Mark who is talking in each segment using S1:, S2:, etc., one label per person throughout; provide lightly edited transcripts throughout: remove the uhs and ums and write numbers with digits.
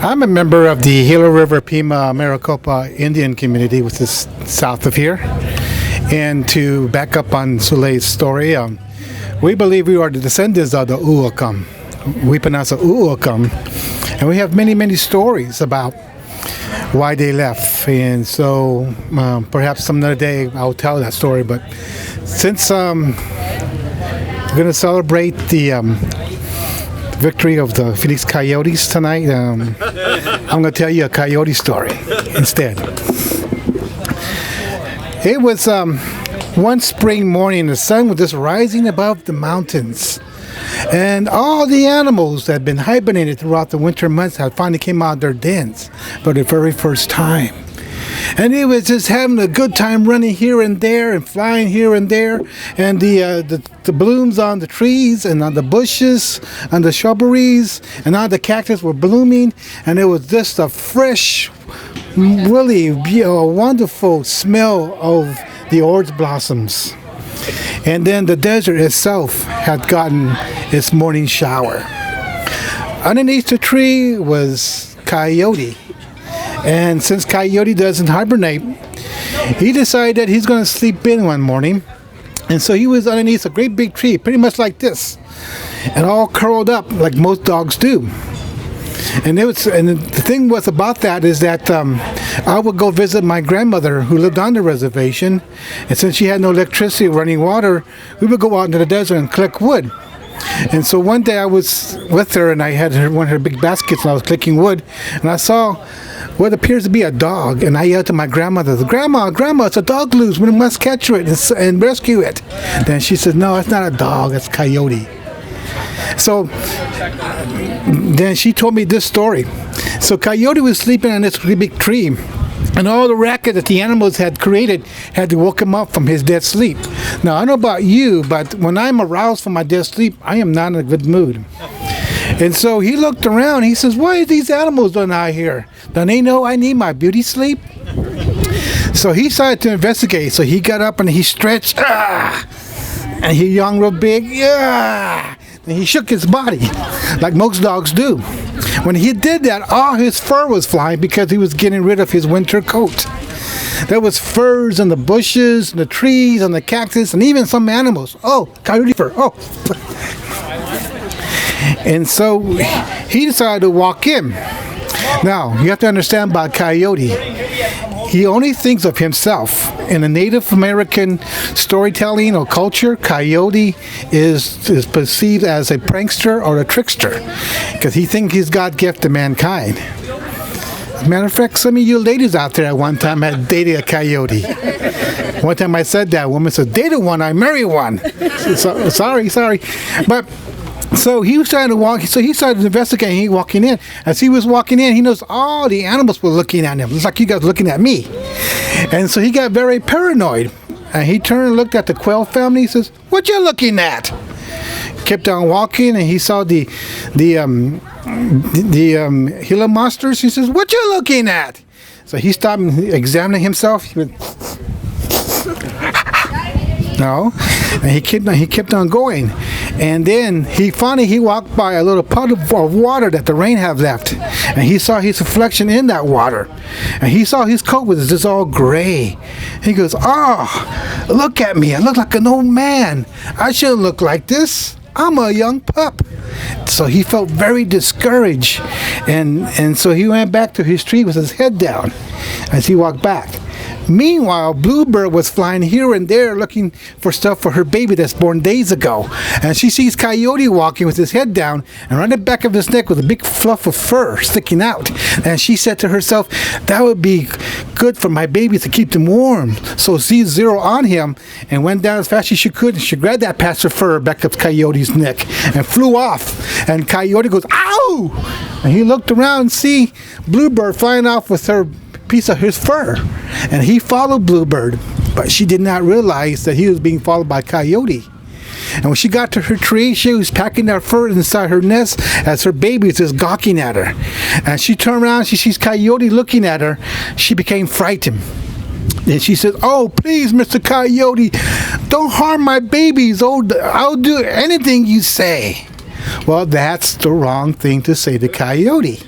S1: I'm a member of the Gila River Pima Maricopa Indian community, which is south of here. And to back up on Sulei's story, we believe we are the descendants of the Uukam. We pronounce it Uukam. And we have many, many stories about why they left. And so perhaps some other day I'll tell that story. But since we're going to celebrate the victory of the Phoenix Coyotes tonight, I'm going to tell you a coyote story instead. It was one spring morning, the sun was just rising above the mountains, and all the animals that had been hibernated throughout the winter months had finally came out of their dens for the very first time. And it was just having a good time running here and there and flying here and there. And the blooms on the trees and on the bushes and the shrubberies and all the cactus were blooming. And it was just a fresh, really wonderful smell of the orange blossoms. And then the desert itself had gotten its morning shower. Underneath the tree was Coyote. And since Coyote doesn't hibernate, he decided that he's going to sleep in one morning. And so he was underneath a great big tree, pretty much like this, and all curled up like most dogs do. And the thing was about that is that I would go visit my grandmother who lived on the reservation. And since she had no electricity or running water, we would go out into the desert and collect wood. And so one day I was with her and I had one of her big baskets and I was collecting wood. And I saw what appears to be a dog, and I yelled to my grandmother, Grandma, it's a dog loose. We must catch it and rescue it. Then she said, no, it's not a dog, it's Coyote. So then she told me this story. So Coyote was sleeping on this really big tree, and all the racket that the animals had created had to woke him up from his dead sleep. Now, I don't know about you, but when I'm aroused from my dead sleep, I am not in a good mood. And so he looked around. He says, what are these animals doing out here? Don't they know I need my beauty sleep? So he started to investigate. So he got up and he stretched. And he yawned real big. And he shook his body like most dogs do. When he did that, all his fur was flying because he was getting rid of his winter coat. There was furs in the bushes, and the trees, and the cactus, and even some animals. Oh, coyote fur. Oh. And so he decided to walk in. Now, you have to understand about Coyote. He only thinks of himself. In the Native American storytelling or culture, Coyote is perceived as a prankster or a trickster because he thinks he's God's gift to mankind. As a matter of fact, some of you ladies out there at one time had dated a coyote. One time I said that, a woman said, dated one, I married one. Sorry. But so he was trying to walk, so he started investigating, he walking in. As he was walking in, he noticed all the animals were looking at him. It's like you guys looking at me. And so he got very paranoid. And he turned and looked at the quail family. He says, what you looking at? Kept on walking, and he saw the Gila monsters. He says, what you looking at? So he stopped and examining himself. He went, no. And he kept on going. And then he walked by a little pot of water that the rain had left. And he saw his reflection in that water. And he saw his coat was just all gray. He goes, oh, look at me. I look like an old man. I shouldn't look like this. I'm a young pup. So he felt very discouraged. And so he went back to his tree with his head down as he walked back. Meanwhile, Bluebird was flying here and there looking for stuff for her baby that's born days ago. And she sees Coyote walking with his head down and around the back of his neck with a big fluff of fur sticking out. And she said to herself, that would be good for my baby to keep them warm. So she zeroed on him and went down as fast as she could. And she grabbed that patch of fur back of Coyote's neck and flew off. And Coyote goes, ow! And he looked around and see Bluebird flying off with her piece of his fur, and he followed Bluebird, but she did not realize that he was being followed by Coyote. And when she got to her tree, she was packing that fur inside her nest as her baby was just gawking at her. And she turned around, she sees Coyote looking at her. She became frightened. And she said, oh, please, Mr. Coyote, don't harm my babies. Oh, I'll do anything you say. Well, that's the wrong thing to say to Coyote.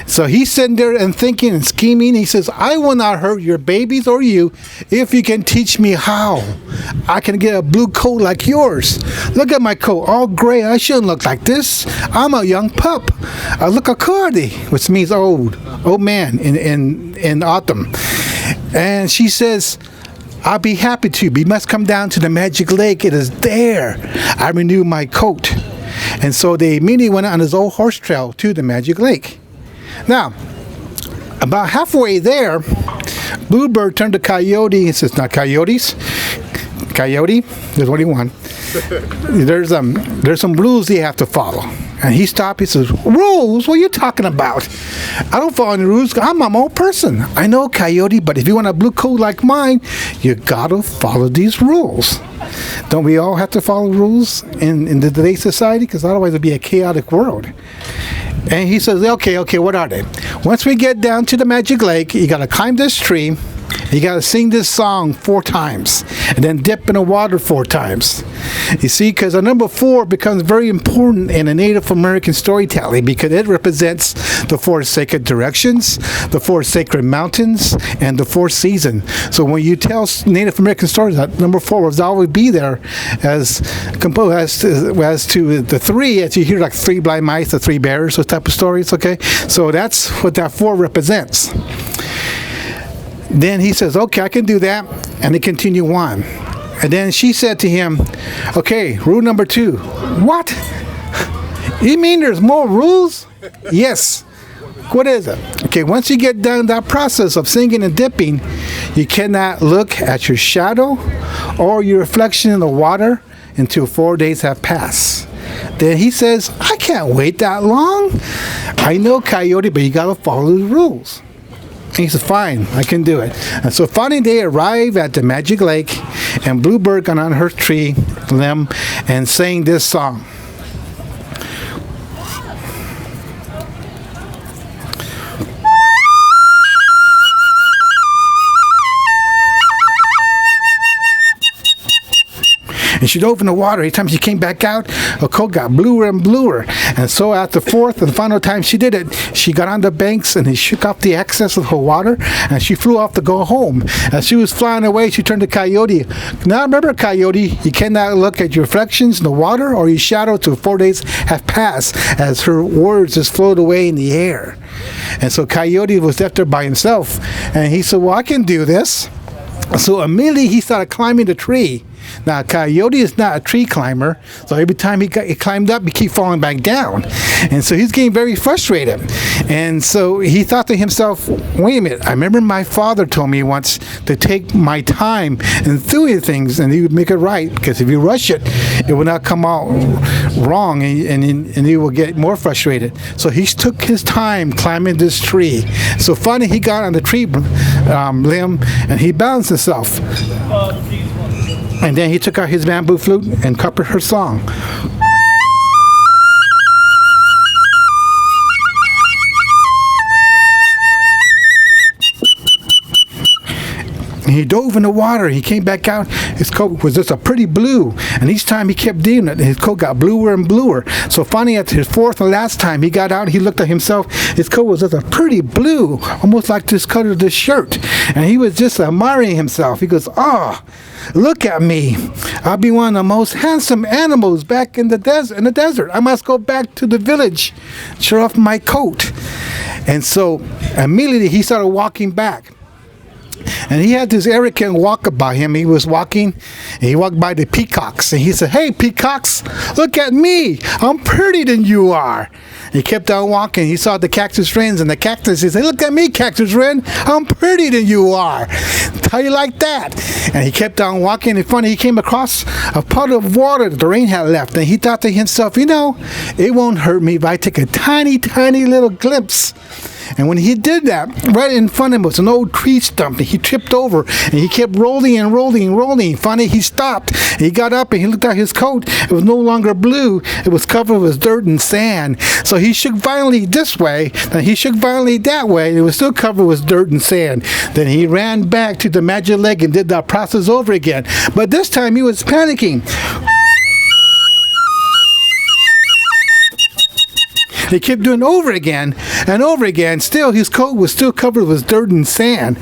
S1: So he's sitting there and thinking and scheming. He says, I will not hurt your babies or you if you can teach me how. I can get a blue coat like yours. Look at my coat, all gray. I shouldn't look like this. I'm a young pup. I look a Cardi, which means old man in autumn. And she says, I'll be happy to, but you must come down to the magic lake. It is there I renew my coat. And so they immediately went on his old horse trail to the magic lake. Now, about halfway there, Bluebird turned to Coyote and says, not Coyotes. Coyote, there's only one. There's some rules you have to follow. And he stopped. He says, rules? What are you talking about? I don't follow any rules. I'm my own person. I know, Coyote, but if you want a blue coat like mine, you got to follow these rules. Don't we all have to follow rules in today's society? Because otherwise it'd be a chaotic world. And he says, okay, what are they? Once we get down to the magic lake, you got to climb this tree. You got to sing this song 4 times and then dip in the water 4 times. You see, because the number 4 becomes very important in a Native American storytelling because it represents the 4 sacred directions, the 4 sacred mountains, and the 4 seasons. So when you tell Native American stories, that number 4 will always be there as composed as to the 3, as you hear like 3 blind mice, the 3 bears, those type of stories, okay? So that's what that 4 represents. Then he says, okay, I can do that. And they continue on. And then she said to him, okay, rule number 2. What? You mean there's more rules? Yes. What is it? Okay, once you get done that process of singing and dipping, you cannot look at your shadow or your reflection in the water until 4 days have passed. Then he says, I can't wait that long. I know, Coyote, but you got to follow the rules. And he said, fine, I can do it. And so finally they arrive at the magic lake, and Bluebird got on her tree limb and sang this song. And she dove in the water. Every time she came back out, her coat got bluer and bluer. And so at the 4th and final time she did it, she got on the banks and he shook off the excess of her water, and she flew off to go home. As she was flying away, she turned to Coyote. Now remember, Coyote, you cannot look at your reflections in the water or your shadow till 4 days have passed, as her words just floated away in the air. And so Coyote was left there by himself. And he said, well, I can do this. So immediately he started climbing the tree. Now, Coyote is not a tree climber, so every time he climbed up, he keep falling back down. And so he's getting very frustrated. And so he thought to himself, wait a minute, I remember my father told me once to take my time and doing things, and he would make it right, because if you rush it, it will not come out wrong, and he will get more frustrated. So he took his time climbing this tree. So finally he got on the tree limb, and he balanced himself. And then he took out his bamboo flute and copied her song. He dove in the water. He came back out. His coat was just a pretty blue. And each time he kept doing it, his coat got bluer and bluer. So finally, at his 4th and last time he got out, he looked at himself. His coat was just a pretty blue, almost like this color of this shirt. And he was just admiring himself. He goes, oh, look at me. I'll be one of the most handsome animals back in the desert. I must go back to the village, show off my coat. And so immediately he started walking back. And he had this arrogant walk about him. He was walking, and he walked by the peacocks. And he said, hey, peacocks, look at me. I'm prettier than you are. He kept on walking. He saw the cactus wrens, and the cactus, he said, look at me, cactus wren. I'm prettier than you are. How you like that? And he kept on walking. And funny, he came across a puddle of water that the rain had left. And he thought to himself, you know, it won't hurt me if I take a tiny, tiny little glimpse. And when he did that, right in front of him was an old tree stump, and he tripped over, and he kept rolling and rolling and rolling. Finally, he stopped. He got up, and he looked at his coat. It was no longer blue. It was covered with dirt and sand. So he shook violently this way, then he shook violently that way. It was still covered with dirt and sand. Then he ran back to the magic lake and did that process over again. But this time, he was panicking. They kept doing it over again and over again. Still, his coat was still covered with dirt and sand.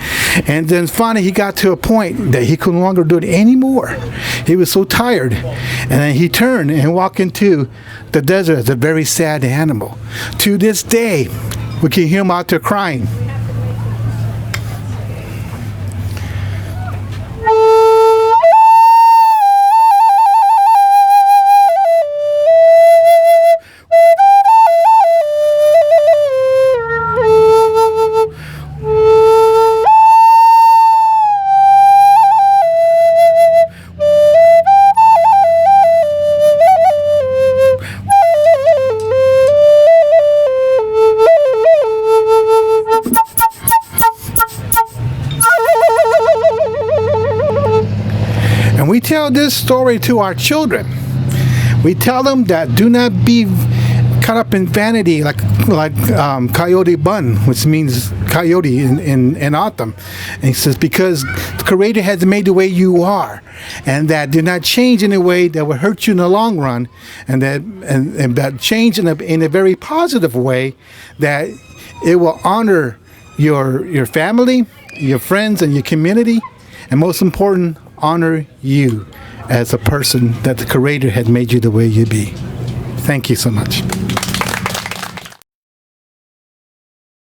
S1: And then finally he got to a point that he could no longer do it anymore. He was so tired. And then he turned and walked into the desert as a very sad animal. To this day, we can hear him out there crying. And we tell this story to our children. We tell them that do not be caught up in vanity like coyote bun, which means coyote in autumn. And he says, because the Creator has made the way you are, and that do not change in a way that will hurt you in the long run, and that change in a very positive way, that it will honor your family, your friends, and your community, and most important, honor you as a person that the Creator had made you the way you be. Thank you so much.